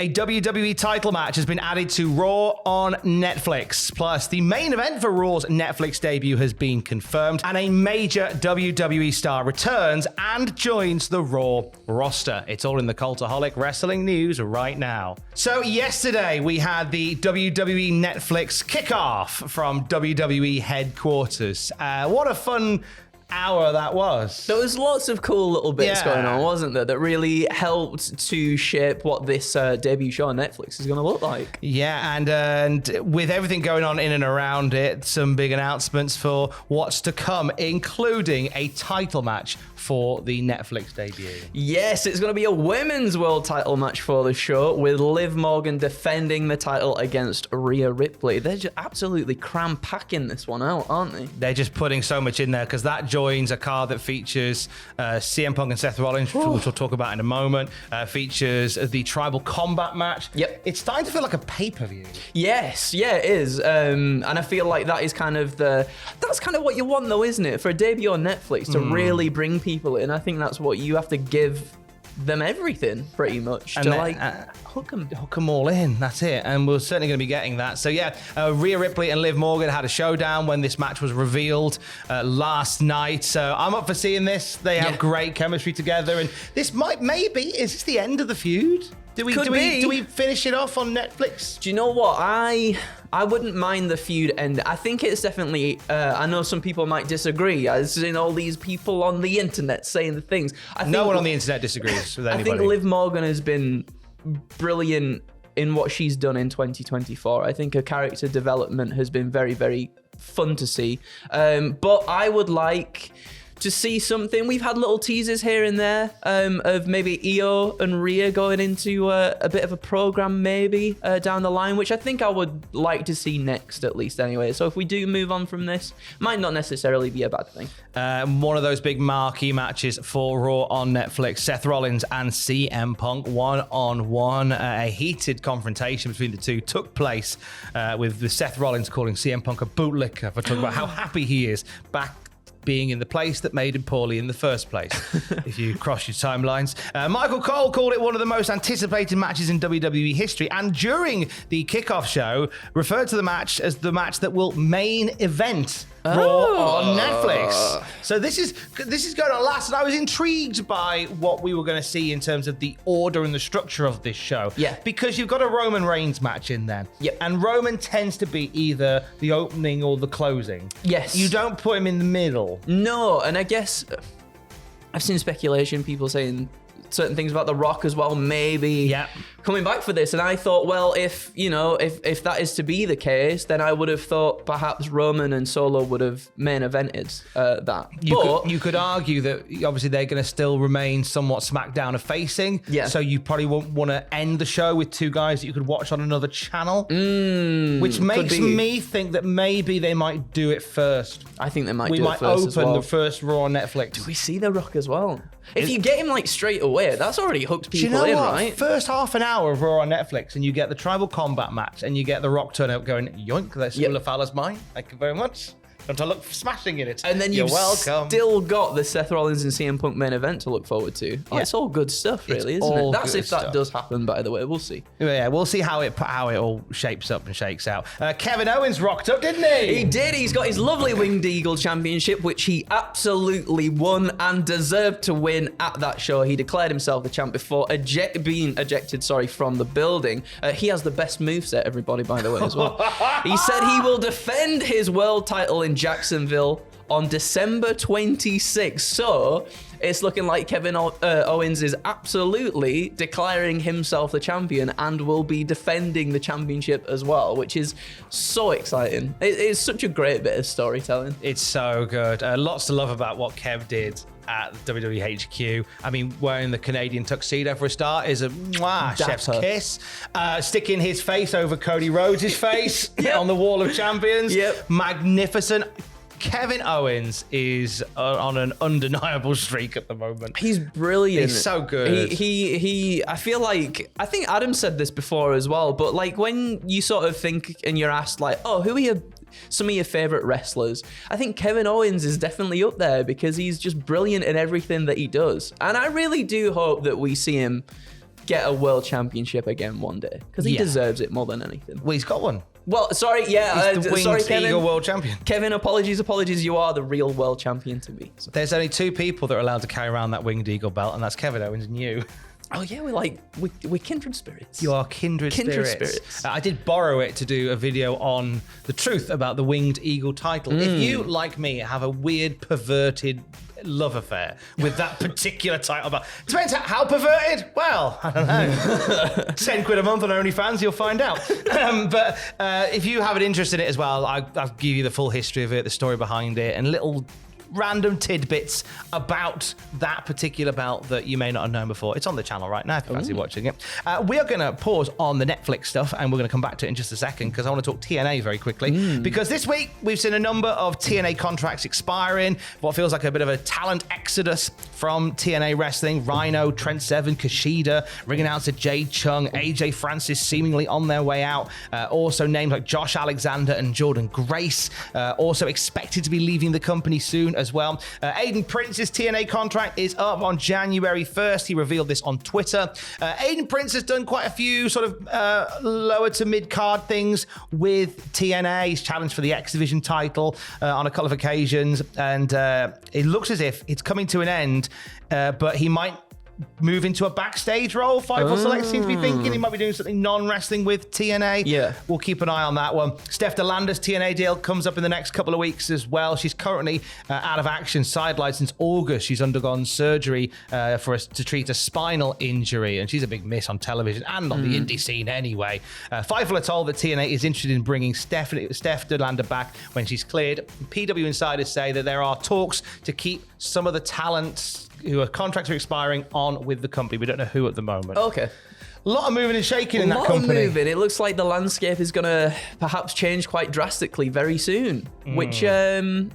A WWE title match has been added to Raw on Netflix. Plus, the main event for Raw's Netflix debut has been confirmed, and a major WWE star returns and joins the Raw roster. It's all in the Cultaholic Wrestling news right now. So yesterday, we had the WWE Netflix kickoff from WWE headquarters. What a fun hour that was. There was lots of cool little bits going on, wasn't there, that really helped to shape what this debut show on Netflix is going to look like. Yeah, and with everything going on in and around it, some big announcements for what's to come, including a title match for the Netflix debut. Yes, it's going to be a women's world title match for the show, with Liv Morgan defending the title against Rhea Ripley. They're just absolutely cram-packing this one out, aren't they? They're just putting so much in there, because that joins a card that features CM Punk and Seth Rollins, which we'll talk about in a moment, features the Tribal Combat match. Yep. It's starting to feel like a pay-per-view. Yes, yeah, it is. And I feel like that is kind of what you want, though, isn't it? For a debut on Netflix to really bring people in. I think that's what you have to give them, everything pretty much, and to hook them all in. That's it, and we're certainly going to be getting that. So yeah, Rhea Ripley and Liv Morgan had a showdown when this match was revealed last night. So I'm up for seeing this. They have great chemistry together, and this is this the end of the feud? Do we finish it off on Netflix? Do you know what? I wouldn't mind the feud end. I think it's definitely, I know some people might disagree. I've seen all these people on the internet saying the things. No one on the internet disagrees with anybody. I think Liv Morgan has been brilliant in what she's done in 2024. I think her character development has been very, very fun to see. But I would like to see something. We've had little teasers here and there of maybe Io and Rhea going into a bit of a program maybe down the line, which I think I would like to see next, at least anyway. So if we do move on from this, might not necessarily be a bad thing. One of those big marquee matches for Raw on Netflix, Seth Rollins and CM Punk one-on-one. A heated confrontation between the two took place with Seth Rollins calling CM Punk a bootlicker for talking about how happy he is back being in the place that made him poorly in the first place, if you cross your timelines. Michael Cole called it one of the most anticipated matches in WWE history, and during the kickoff show, referred to the match as the match that will main event Raw on Netflix. So this is going to last, and I was intrigued by what we were going to see in terms of the order and the structure of this show. Yeah. Because you've got a Roman Reigns match in there. Yep. And Roman tends to be either the opening or the closing. Yes. You don't put him in the middle. No, and I guess I've seen speculation, people saying certain things about The Rock as well, maybe coming back for this. And I thought, well, if that is to be the case, then I would have thought perhaps Roman and Solo would have main evented that. You could argue that obviously they're going to still remain somewhat SmackDown facing. Yeah. So you probably won't want to end the show with two guys that you could watch on another channel. Which makes me think that maybe they might do it first. I think they might do it first. We might open the first Raw on Netflix. Do we see The Rock as well? If you get him like straight away, that's already hooked people in, right? First half an hour of Raw on Netflix, and you get the Tribal Combat match, and you get The Rock turn up going, yoink, that's still a fella's mine. Thank you very much. Don't I look smashing in it? And then you've still got the Seth Rollins and CM Punk main event to look forward to. It's all good stuff, really, isn't it? That's if that does happen, by the way. We'll see. Yeah, we'll see how it all shapes up and shakes out. Kevin Owens rocked up, didn't he? He did. He's got his lovely Winged Eagle Championship, which he absolutely won and deserved to win at that show. He declared himself the champ before being ejected from the building. He has the best moveset, everybody, by the way, as well. He said he will defend his world title in Jacksonville on December 26th. So it's looking like Kevin Owens is absolutely declaring himself the champion and will be defending the championship as well, which is so exciting. It's such a great bit of storytelling. It's so good. Lots to love about what Kev did at WWE HQ. I mean, wearing the Canadian tuxedo for a start is a chef's kiss. Sticking his face over Cody Rhodes' face on the Wall of Champions. Magnificent. Kevin Owens is on an undeniable streak at the moment. He's brilliant. He's so good. I think Adam said this before as well, but like when you sort of think and you're asked like, oh, who are some of your favorite wrestlers? I think Kevin Owens is definitely up there because he's just brilliant in everything that he does. And I really do hope that we see him get a world championship again one day because he deserves it more than anything. Well, he's got one. Well, sorry, He's the Winged sorry, Kevin. Eagle world champion. Kevin, apologies. You are the real world champion to me. So. There's only 2 people that are allowed to carry around that Winged Eagle belt, and that's Kevin Owens and you. Oh yeah, we're kindred spirits. You are kindred spirits. I did borrow it to do a video on the truth about the Winged Eagle title. If you, like me, have a weird, perverted love affair with that particular title, but depends how perverted. Well, I don't know. £10 a month on OnlyFans, you'll find out. But if you have an interest in it as well, I'll give you the full history of it, the story behind it, and little random tidbits about that particular belt that you may not have known before. It's on the channel right now if you fancy watching it. We are going to pause on the Netflix stuff, and we're going to come back to it in just a second because I want to talk TNA very quickly. Because this week we've seen a number of TNA contracts expiring, what feels like a bit of a talent exodus from TNA Wrestling. Rhino, Trent Seven, Kushida, ring announcer Jade Chung, AJ Francis seemingly on their way out. Also names like Josh Alexander and Jordan Grace also expected to be leaving the company soon as well. Aiden Prince's TNA contract is up on January 1st. He revealed this on Twitter. Aiden Prince has done quite a few sort of lower to mid card things with TNA. He's challenged for the X Division title on a couple of occasions, and it looks as if it's coming to an end, but he might move into a backstage role. Fightful Select seems to be thinking he might be doing something non-wrestling with TNA. Yeah. We'll keep an eye on that one. Steph DeLander's TNA deal comes up in the next couple of weeks as well. She's currently out of action, sidelined since August. She's undergone surgery to treat a spinal injury, and she's a big miss on television and on the indie scene anyway. Fightful are told that TNA is interested in bringing Steph DeLander back when she's cleared. PW insiders say that there are talks to keep some of the talents who are contracts are expiring on with the company. We don't know who at the moment. Okay. A lot of moving and shaking in that A lot company. of moving. It looks like the landscape is going to perhaps change quite drastically very soon, which I'm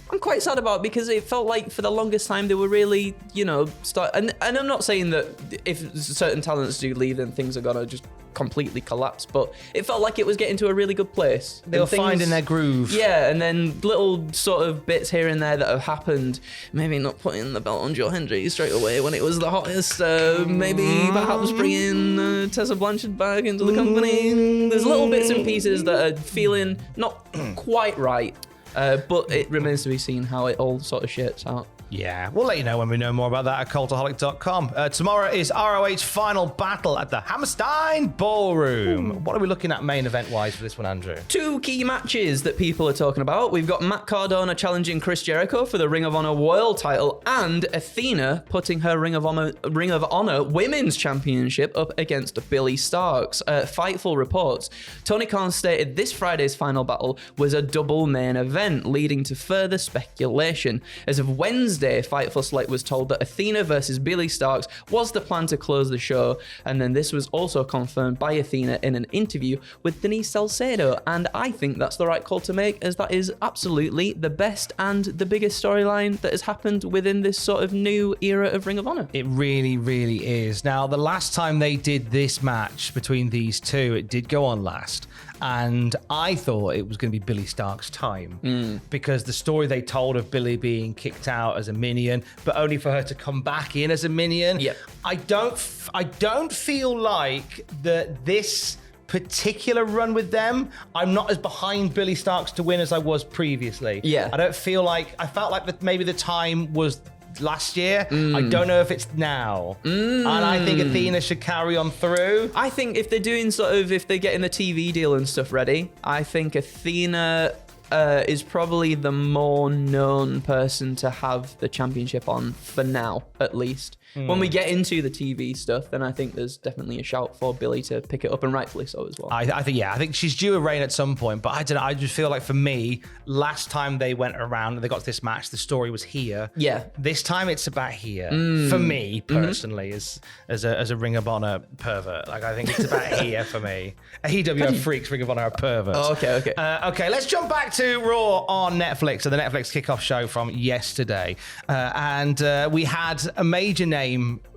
quite sad about because it felt like for the longest time they were really, and I'm not saying that if certain talents do leave, then things are going to just completely collapse, but it felt like it was getting to a really good place. They were finding their groove. Yeah, and then little sort of bits here and there that have happened, maybe not putting the belt on Joe Hendry straight away when it was the hottest, maybe perhaps bringing Tessa Blanchard back into the company. There's little bits and pieces that are feeling not quite right, but it remains to be seen how it all sort of shapes out. Yeah, we'll let you know when we know more about that at Cultaholic.com. Tomorrow is ROH Final Battle at the Hammerstein Ballroom. What are we looking at main event-wise for this one, Andrew? 2 key matches that people are talking about. We've got Matt Cardona challenging Chris Jericho for the Ring of Honor World title, and Athena putting her Ring of Honor Women's Championship up against Billie Starkz. Fightful reports, Tony Khan stated this Friday's Final Battle was a double main event, leading to further speculation. As of Wednesday, Fightful Select was told that Athena versus Billie Starkz was the plan to close the show, and then this was also confirmed by Athena in an interview with Denise Salcedo, and I think that's the right call to make, as that is absolutely the best and the biggest storyline that has happened within this sort of new era of Ring of Honor. It really, really is. Now, the last time they did this match between these two, it did go on last. And I thought it was going to be Billie Stark's time because the story they told of Billie being kicked out as a minion, but only for her to come back in as a minion. Yep. I don't feel like that this particular run with them, I'm not as behind Billie Starkz to win as I was previously. Yeah. I felt like that maybe the time was last year. I don't know if it's now. And I think Athena should carry on through. I think if they're doing if they're getting the TV deal and stuff ready, I think Athena is probably the more known person to have the championship on for now, at least. When we get into the TV stuff, then I think there's definitely a shout for Billie to pick it up, and rightfully so as well. I think she's due a reign at some point, but I don't know. I just feel like for me, last time they went around and they got to this match, the story was here. Yeah. This time it's about here. For me personally, as a Ring of Honor pervert, like I think it's about here for me. AEW freaks, Ring of Honor are perverts. Oh, okay. Okay, let's jump back to Raw on Netflix, so the Netflix kickoff show from yesterday, and we had a major name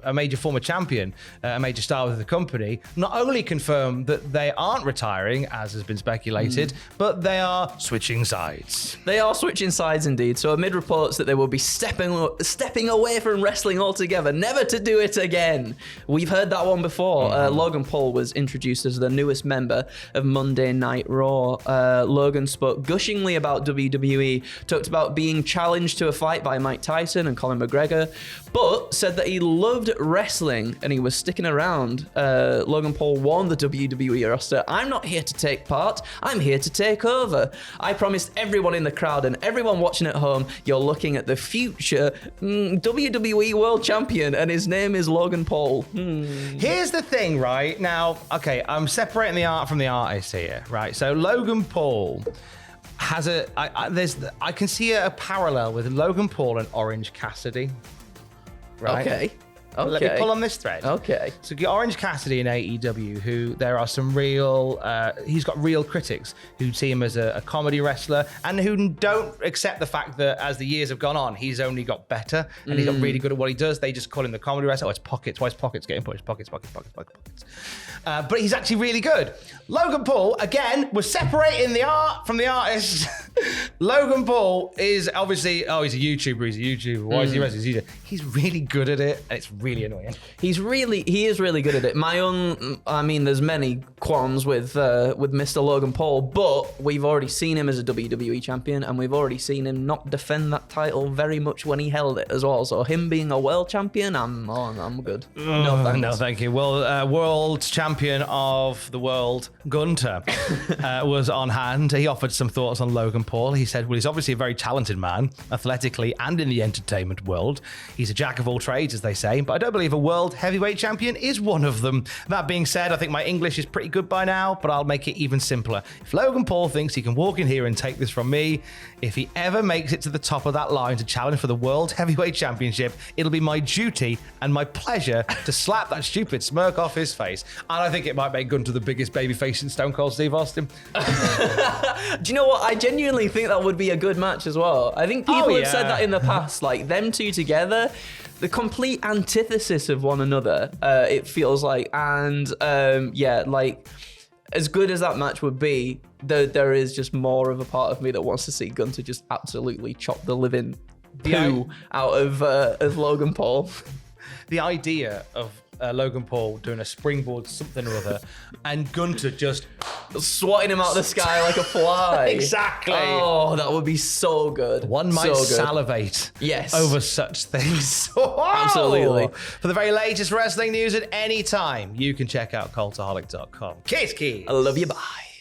a major former champion, a major star with the company, not only confirmed that they aren't retiring, as has been speculated, but they are switching sides. They are switching sides indeed. So amid reports that they will be stepping away from wrestling altogether, never to do it again. We've heard that one before. Logan Paul was introduced as the newest member of Monday Night Raw. Logan spoke gushingly about WWE, talked about being challenged to a fight by Mike Tyson and Conor McGregor, but said that he loved wrestling and he was sticking around. Logan Paul warned the WWE roster, "I'm not here to take part, I'm here to take over. I promised everyone in the crowd and everyone watching at home, you're looking at the future WWE World Champion, and his name is Logan Paul." Here's the thing, right? Now, okay, I'm separating the art from the artist here, right? So Logan Paul has I can see a parallel with Logan Paul and Orange Cassidy, right? Okay. Let me pull on this thread. Okay. So Orange Cassidy in AEW, who there are some real, he's got real critics who see him as a comedy wrestler and who don't accept the fact that as the years have gone on, he's only got better and he's got really good at what he does. They just call him the comedy wrestler. Oh, it's pockets. Why is pockets getting pushed? Pockets. But he's actually really good. Logan Paul, again, was separating the art from the artist. Logan Paul is obviously, he's a YouTuber. Why is he wrestling? He's really good at it, and it's really annoying. He is really good at it. There's many qualms with Mr. Logan Paul, but we've already seen him as a WWE champion, and we've already seen him not defend that title very much when he held it as well. So him being a world champion, I'm good. No thanks. No, thank you. Well, world champion of the world, Gunter, was on hand. He offered some thoughts on Logan Paul. He said, well, he's obviously a very talented man, athletically and in the entertainment world. He's a jack of all trades, as they say, but I don't believe a world heavyweight champion is one of them. That being said, I think my English is pretty good by now, but I'll make it even simpler. If Logan Paul thinks he can walk in here and take this from me, if he ever makes it to the top of that line to challenge for the World Heavyweight Championship, it'll be my duty and my pleasure to slap that stupid smirk off his face. And I think it might make Gunter the biggest babyface in Stone Cold Steve Austin. Do you know what? I genuinely think that would be a good match as well. I think people have said that in the past, like them two together, the complete antithesis of one another, it feels like. And like as good as that match would be, there is just more of a part of me that wants to see Gunter just absolutely chop the living poo out of Logan Paul. The idea of Logan Paul doing a springboard something or other and Gunter just swatting him out of the sky like a fly. Exactly. Oh, that would be so good. One might salivate over such things. Absolutely. For the very latest wrestling news at any time, you can check out Cultaholic.com. Kiss. I love you. Bye.